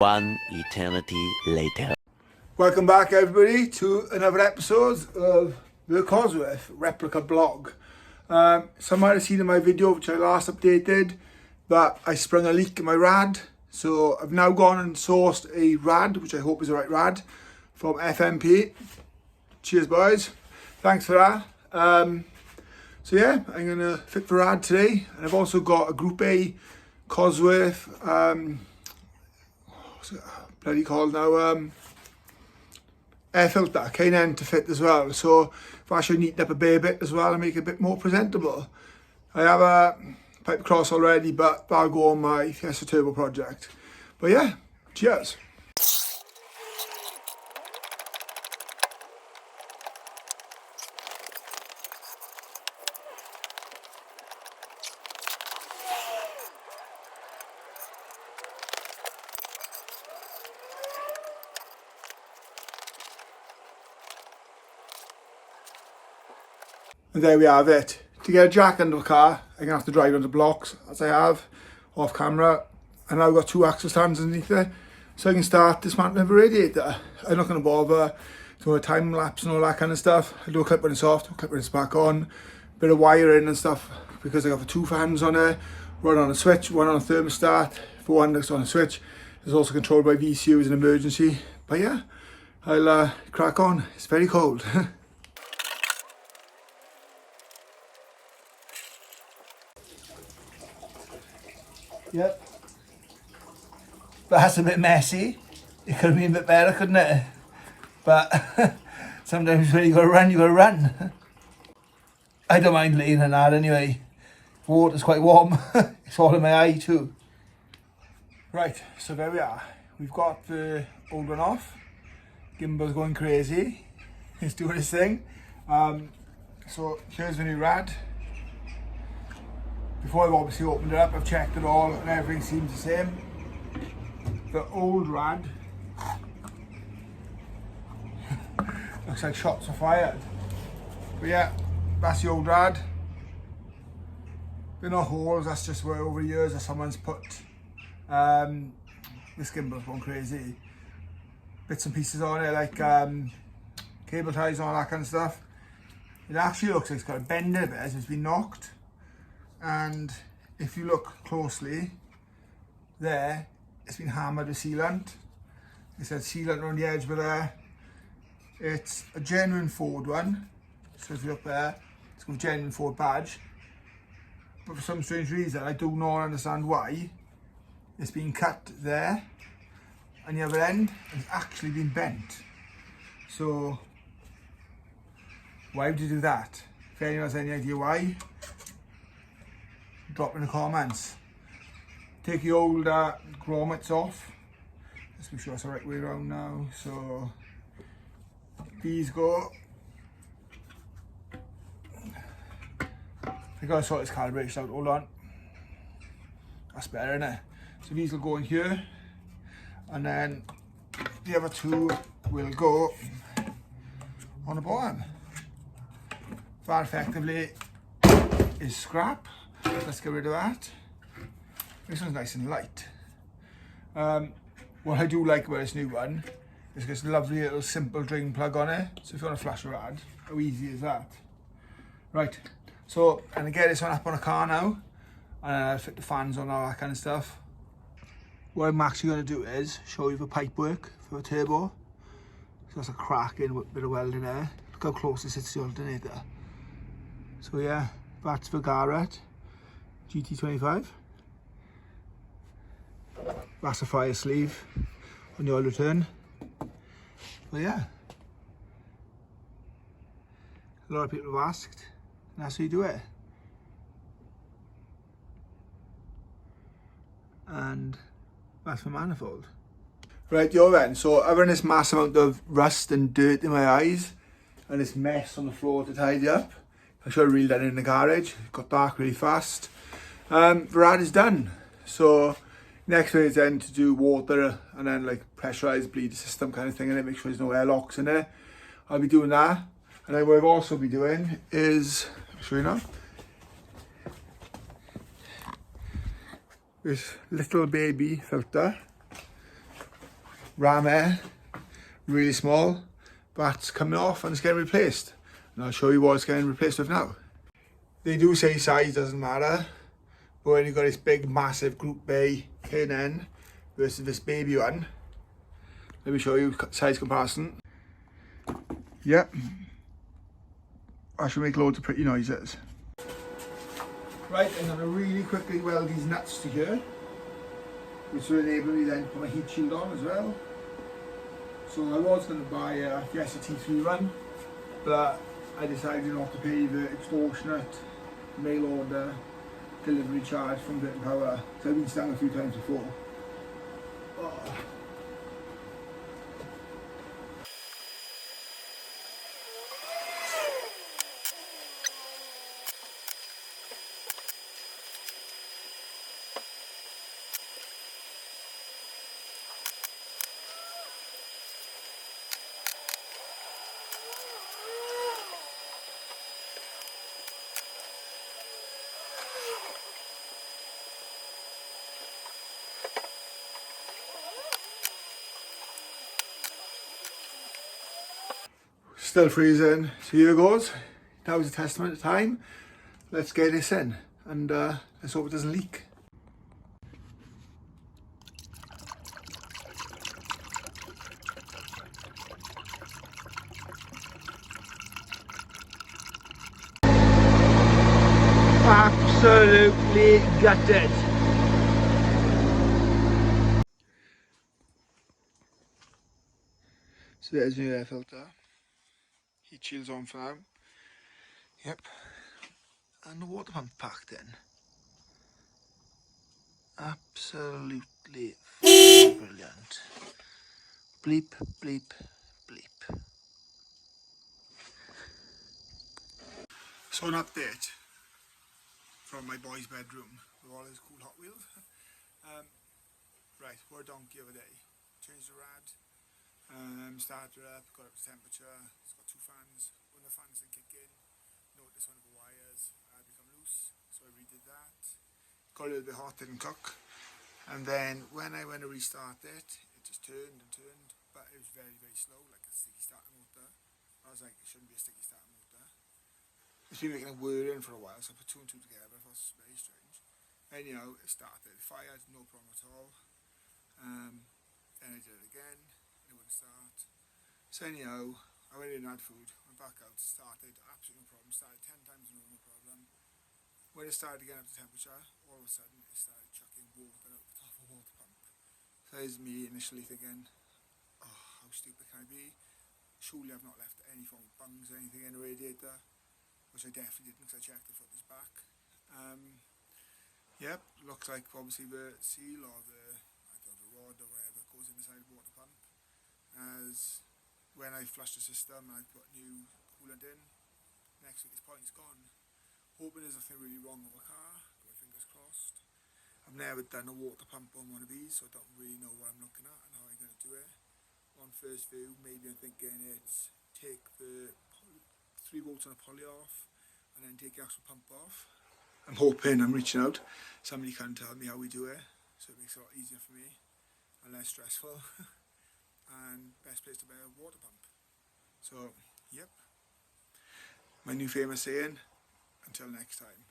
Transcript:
One eternity later. Welcome back everybody to another episode of the Cosworth replica blog. Some might have seen in my video which I last updated that I sprung a leak in my rad. So I've now gone and sourced a rad, which I hope is the right rad, from FMP. Cheers boys, thanks for that. So yeah, I'm going to fit the rad today. And I've also got a Group A Cosworth, what's it bloody called now, air filter, K&N to fit as well. So if I should neaten up a bit as well and make it a bit more presentable. I have a pipe across already, but that'll go on my Fiesta Turbo project. But yeah, cheers. And there we have it. To get a jack under the car, I'm going to have to drive on the blocks, as I have, off camera. And now I've got two axle stands underneath there, so I can start dismantling the radiator. I'm not going to bother doing a time lapse and all that kind of stuff. I do a clip when it's off, do a clip when it's back on, bit of wiring and stuff, because I got the two fans on there, one on a switch, one on a thermostat. For one that's on a switch, it's also controlled by VCU as an emergency. But yeah, I'll crack on. It's very cold. Yep. That's a bit messy. It could have been a bit better, couldn't it? But sometimes when you gotta run, you gotta run. I don't mind laying in that anyway. The water's quite warm. It's all in my eye too. Right, so there we are. We've got the old one off. Gimbal's going crazy. He's doing his thing. So here's the new rad. Before I've obviously opened it up, I've checked it all and everything seems the same. The old rad looks like shots are fired. But yeah, that's the old rad. They're not holes, that's just where over the years that someone's put this gimbal's gone crazy. Bits and pieces on it like cable ties and all that kind of stuff. It actually looks like it's got a bend in it as it's been knocked. And if you look closely, there, it's been hammered with sealant. It said sealant around the edge, but there, it's a genuine Ford one. So if you look there, it's got a genuine Ford badge. But for some strange reason, I do not understand why, it's been cut there, and the other end has actually been bent. So, why would you do that? If anyone has any idea why, drop in the comments. Take the old grommets off. Let's make sure it's the right way around now. So these go. I gotta sort this calibration out. Hold on. That's better, isn't it? So these will go in here, and then the other two will go on the bottom. That effectively is scrap. Let's get rid of that. This one's nice and light. What I do like about this new one is this lovely little simple drain plug on it. So if you want to flash a rad, how easy is that? Right, so I'm going to get this one up on a car now, and I'll fit the fans on, all that kind of stuff. What I'm actually going to do is show you the pipe work for the turbo. So that's a cracking bit of welding there. Look how close this is to the alternator. So yeah, that's the Garrett GT25. That's a fire sleeve on the oil return. But yeah, a lot of people have asked, and that's how you do it. And that's the manifold. Right, you're then. So I've got this massive amount of rust and dirt in my eyes, and this mess on the floor to tidy up. I should have really done it in the garage. It got dark really fast. The rad is done. So next one is then to do water and then like pressurized bleed system kind of thing, and then make sure there's no airlocks in there. I'll be doing that. And then what I've also be doing is, I'll show you now, this little baby filter ram air, really small, but it's coming off and it's getting replaced. And I'll show you what it's getting replaced with now. They do say size doesn't matter, but when you've got this big massive Group A K&N versus this baby one, let me show you size comparison. Yep, I should make loads of pretty noises. Right, I'm going to really quickly weld these nuts to here, which will enable me then to put my heat shield on as well. So I was going to buy a Fiesta T3 run, but I decided not to pay the extortionate mail order delivery charge from Britain Power. So I've been stung a few times before. Oh. Still freezing, so here goes. That was a testament of time. Let's get this in and let's hope it doesn't leak. Absolutely gutted. So there's your air filter. Heat shield's on for now. Yep. And the water pump packed in. Absolutely brilliant. Bleep, bleep, bleep. So an update from my boy's bedroom with all his cool Hot Wheels. Right, we're a donkey the other day. Changed the rad, started up, got up to temperature. It's got two fans. One of the fans didn't kick in. Noticed one of the wires had become loose, so I redid that. Got a little bit hot, didn't cook. And then when I went to restart it, it just turned and turned, but it was very, very slow, like a sticky starter motor. I was like, it shouldn't be a sticky starter motor. It's been making a whirring for a while, so I put two and two together. I thought it was very strange. Anyhow, it started. Fired, no problem at all. Then I did it again, and it wouldn't start. So anyhow, I went in and had food, went back out, started, absolutely no problem. Started 10 times in a row, no problem. When it started again up to temperature, all of a sudden it started chucking water out the top of a water pump. So there's me initially thinking, oh, how stupid can I be? Surely I've not left any form of bungs or anything in the radiator, which I definitely didn't because I checked the footage back. Yep, looks like obviously the seal or the, I don't know, rod or whatever goes inside the water pump. As when I flushed the system and I put new coolant in, next week it's gone. Hoping there's nothing really wrong with the car, got my fingers crossed. I've never done a water pump on one of these, so I don't really know what I'm looking at and how I'm going to do it. On first view, maybe I'm thinking it's take the 3 bolts on a pulley off and then take the actual pump off. I'm hoping, I'm reaching out, somebody can tell me how we do it, so it makes it a lot easier for me and less stressful. And best place to buy a water pump. So, yep. My new famous saying, until next time.